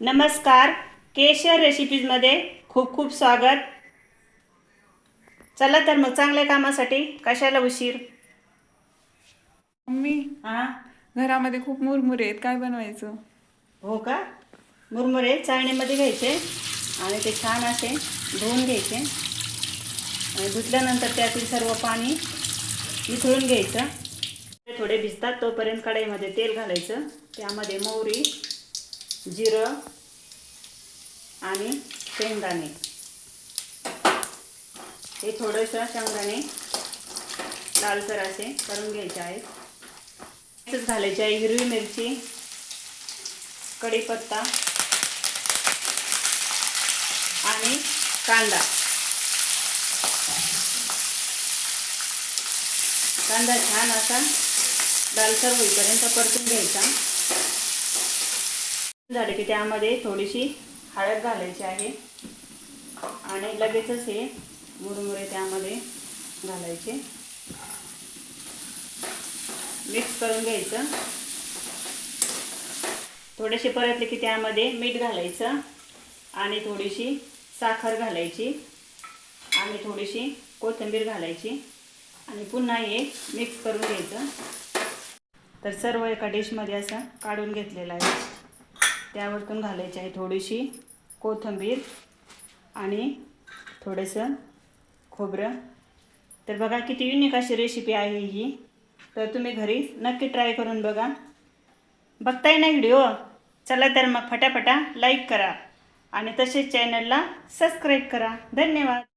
नमस्कार, केशर रेसिपीजमध्ये खूप खूप स्वागत. चला तर मग चांगल्या कामासाठी कशाला उशीर. मम्मी, हां, घरामध्ये खूप मुरमुरे आहेत, काय बनवायचं? हो का. मुरमुरे चाळणीमध्ये घ्यायचे आणि ते छान असे धुवून घ्यायचे आणि धुतल्यानंतर त्यातील सर्व पाणी निथळून घ्यायचं. थोडे भिजतात तोपर्यंत कढईमध्ये तेल घालायचं. त्यामध्ये मोहरी, जिरं आणि शेंगदाणे, हे थोडंसं शेंगदाणे लालसर असे करून घ्यायचे आहेत. तसेच घालायचे आहे हिरवी मिरची, कढीपत्ता आणि कांदा. कांदा छान असा लालसर होईपर्यंत परतून घ्यायचा. झाले की त्यामध्ये थोडीशी हळद घालायची आहे आणि लगेचच हे मुरमुरे त्यामध्ये घालायचे. मिक्स करून घ्यायचं. थोडेसे परतले की त्यामध्ये मीठ घालायचं आणि थोडीशी साखर घालायची आणि थोडीशी कोथिंबीर घालायची आणि पुन्हा हे मिक्स करून घ्यायचं. तर सर्व एका डिशमध्ये असं काढून घेतलेलं आहे. त्यावरतून घालायची आहे थोडीशी कोथिंबीर आणि थोडंसं खोबरं. तर बघा किती युनिक अशी रेसिपी आहे ही. तर तुम्ही घरी नक्की ट्राय करून बघा. बघताय ना व्हिडिओ? चला तर मग फटाफटा लाईक करा आणि तसेच चॅनलला सबस्क्राईब करा. धन्यवाद.